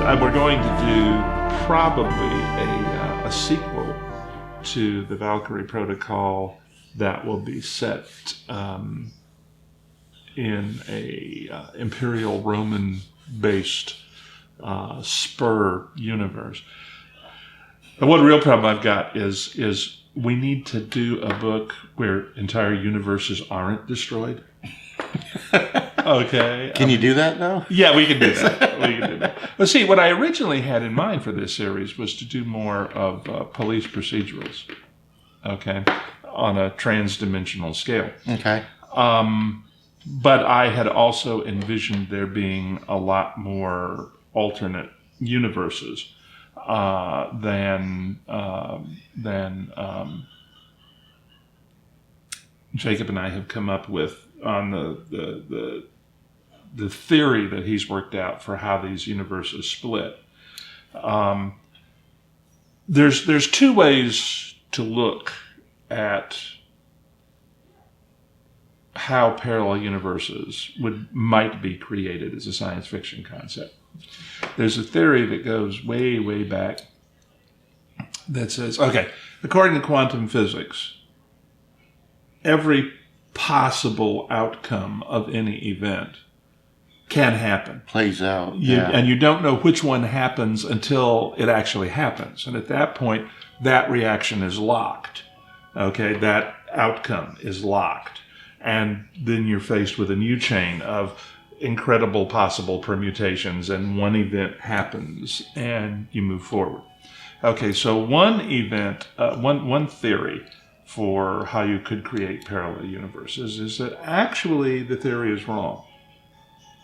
we're going to do probably a sequel to the Valkyrie Protocol that will be set in a Imperial Roman-based spur universe. And one real problem I've got is we need to do a book where entire universes aren't destroyed. Okay. Can you do that now? Yeah, we can do that. But see, what I originally had in mind for this series was to do more of police procedurals, okay, on a trans-dimensional scale. Okay. But I had also envisioned there being a lot more alternate universes than Jacob and I have come up with on the theory that he's worked out for how these universes split. There's two ways to look at how parallel universes might be created as a science fiction concept. There's a theory that goes way, way back that says, okay, according to quantum physics, every possible outcome of any event can happen. Plays out. And you don't know which one happens until it actually happens. And at that point, that reaction is locked. Okay, that outcome is locked. And then you're faced with a new chain of incredible possible permutations, and one event happens, and you move forward. Okay, so one theory for how you could create parallel universes is that actually the theory is wrong.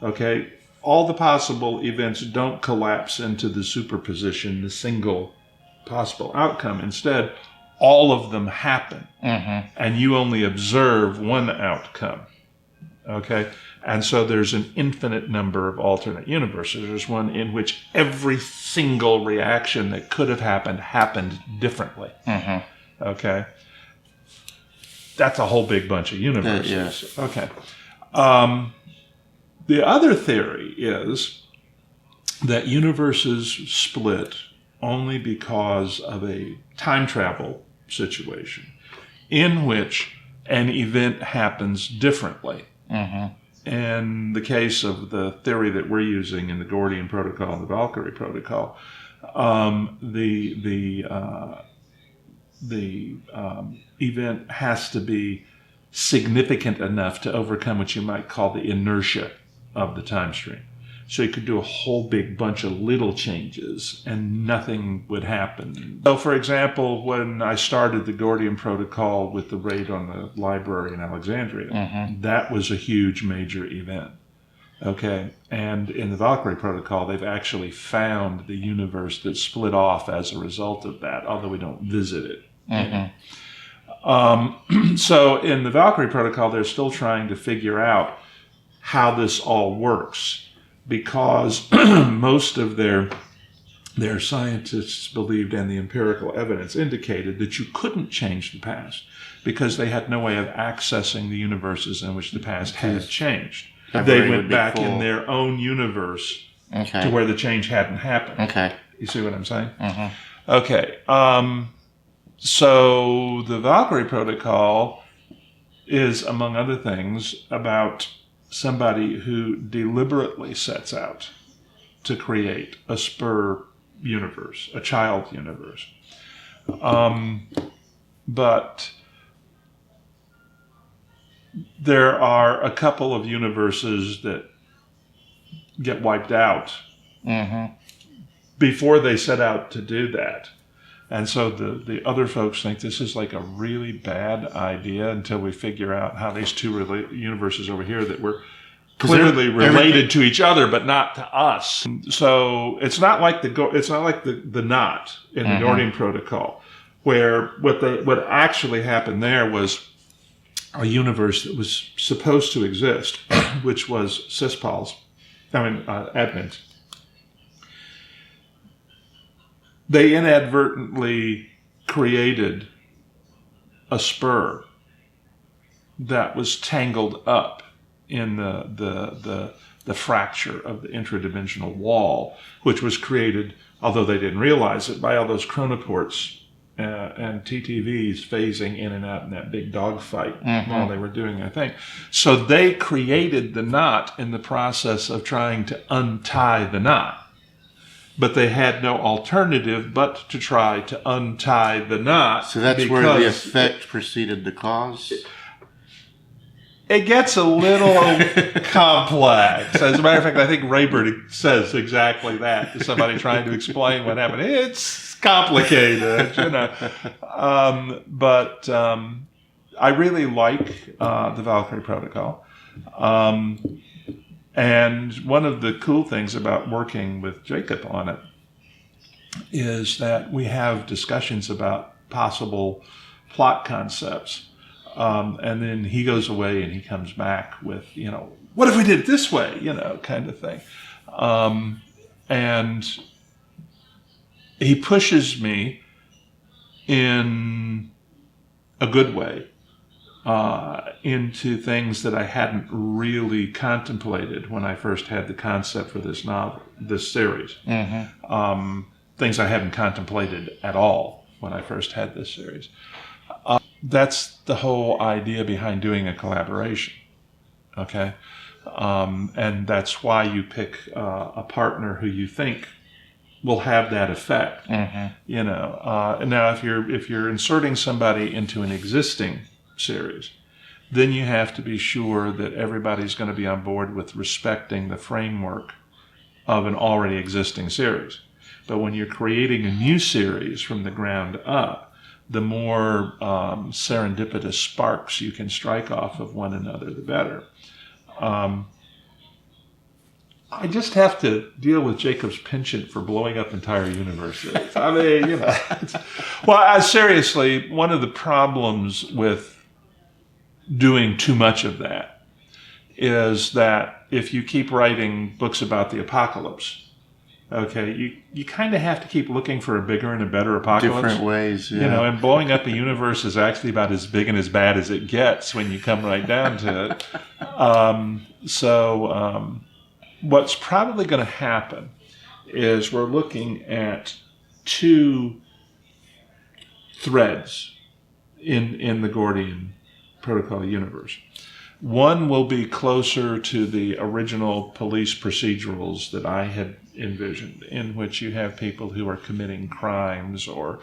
Okay, all the possible events don't collapse into the superposition, the single possible outcome. Instead, all of them happen, and you only observe one outcome. Okay, and so there's an infinite number of alternate universes. There's one in which every single reaction that could have happened differently. Okay, that's a whole big bunch of universes. Yes. Okay. The other theory is that universes split only because of a time travel situation in which an event happens differently. In the case of the theory that we're using in the Gordian Protocol and the Valkyrie Protocol, the event has to be significant enough to overcome what you might call the inertia of the time stream. So you could do a whole big bunch of little changes and nothing would happen. So, for example, when I started the Gordian Protocol with the raid on the library in Alexandria, that was a huge major event. Okay, and in the Valkyrie Protocol, they've actually found the universe that split off as a result of that, although we don't visit it. So in the Valkyrie Protocol, they're still trying to figure out how this all works, because most of their scientists believed, and the empirical evidence indicated, that you couldn't change the past because they had no way of accessing the universes in which the past had changed. They went back in their own universe to where the change hadn't happened. Okay. You see what I'm saying? Okay. So the Valkyrie Protocol is, among other things, about somebody who deliberately sets out to create a spur universe, a child universe. But there are a couple of universes that get wiped out before they set out to do that. And so the other folks think this is like a really bad idea until we figure out how these two universes over here that were clearly related to each other, but not to us. So it's not like the knot in the Gordian Protocol, where what actually happened there was a universe that was supposed to exist, which was admins. They inadvertently created a spur that was tangled up in the fracture of the intradimensional wall, which was created, although they didn't realize it, by all those chronoports and TTVs phasing in and out in that big dogfight while they were doing their thing. So they created the knot in the process of trying to untie the knot. But they had no alternative but to try to untie the knot. So that's where the effect preceded the cause? It gets a little complex. As a matter of fact, I think Rayburn says exactly that to somebody trying to explain what happened. It's complicated, you know. But I really like the Valkyrie Protocol. And one of the cool things about working with Jacob on it is that we have discussions about possible plot concepts. And then he goes away and he comes back with, you know, what if we did it this way, you know, kind of thing. And he pushes me in a good way into things that I hadn't really contemplated when I first had the concept for this novel, this series. Things I hadn't contemplated at all when I first had this series. That's the whole idea behind doing a collaboration, okay? And that's why you pick a partner who you think will have that effect. You know, now if you're inserting somebody into an existing series, then you have to be sure that everybody's going to be on board with respecting the framework of an already existing series. But when you're creating a new series from the ground up, the more serendipitous sparks you can strike off of one another, the better. I just have to deal with Jacob's penchant for blowing up entire universes. I mean, you know. Well, seriously, one of the problems with doing too much of that is that if you keep writing books about the apocalypse, okay, you kind of have to keep looking for a bigger and a better apocalypse. Different ways, yeah. You know, and blowing up a universe is actually about as big and as bad as it gets when you come right down to it. What's probably going to happen is we're looking at two threads in the Gordian Protocol universe. One will be closer to the original police procedurals that I had envisioned, in which you have people who are committing crimes or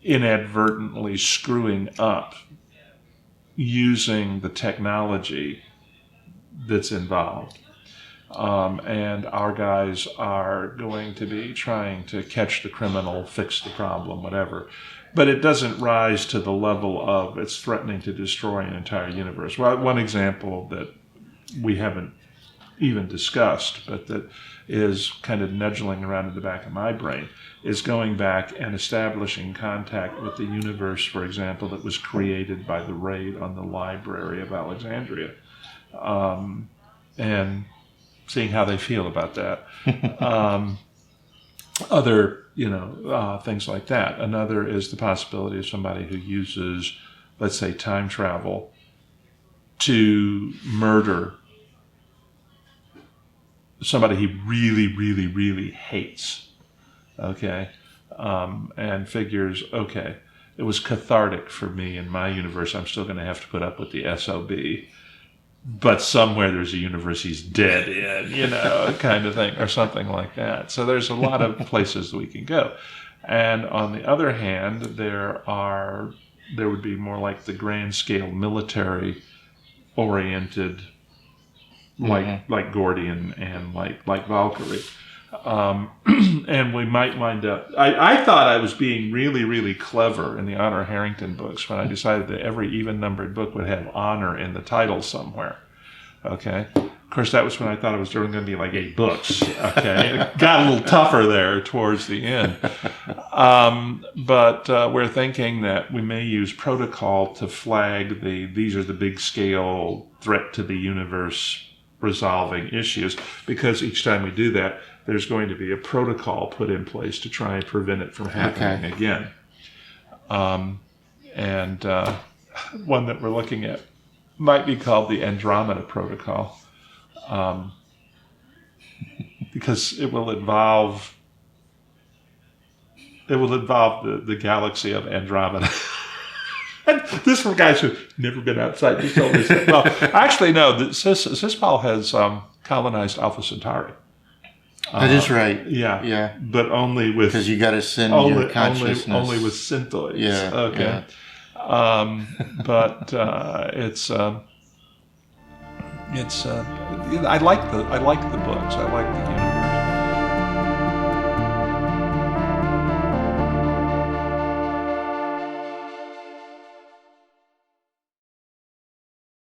inadvertently screwing up using the technology that's involved. And our guys are going to be trying to catch the criminal, fix the problem, whatever. But it doesn't rise to the level of it's threatening to destroy an entire universe. Well, one example that we haven't even discussed, but that is kind of nudging around in the back of my brain, is going back and establishing contact with the universe, for example, that was created by the raid on the Library of Alexandria, and seeing how they feel about that. Other, things like that. Another is the possibility of somebody who uses, let's say, time travel to murder somebody he really, really, really hates, okay? And figures, okay, it was cathartic for me in my universe. I'm still going to have to put up with the SOB. But somewhere there's a universe he's dead in, kind of thing, or something like that. So there's a lot of places we can go. And on the other hand, there would be more like the grand scale military oriented, like Gordian and like Valkyrie. And we might wind up, I thought I was being really, really clever in the Honor Harrington books when I decided that every even-numbered book would have honor in the title somewhere. Okay? Of course, that was when I thought it was only going to be like 8 books. Okay? It got a little tougher there towards the end. But we're thinking that we may use protocol to flag these are the big-scale threat to the universe resolving issues, because each time we do that, there's going to be a protocol put in place to try and prevent it from happening again. And one that we're looking at might be called the Andromeda Protocol, because it will involve the galaxy of Andromeda. And this from guys who've never been outside the solar system. Well, actually, no. Cispal has colonized Alpha Centauri. That is right. Yeah. Yeah. But only with... Because you got to send your consciousness. Only with synthoids. Yeah. Okay. Yeah. But it's I like the books. I like the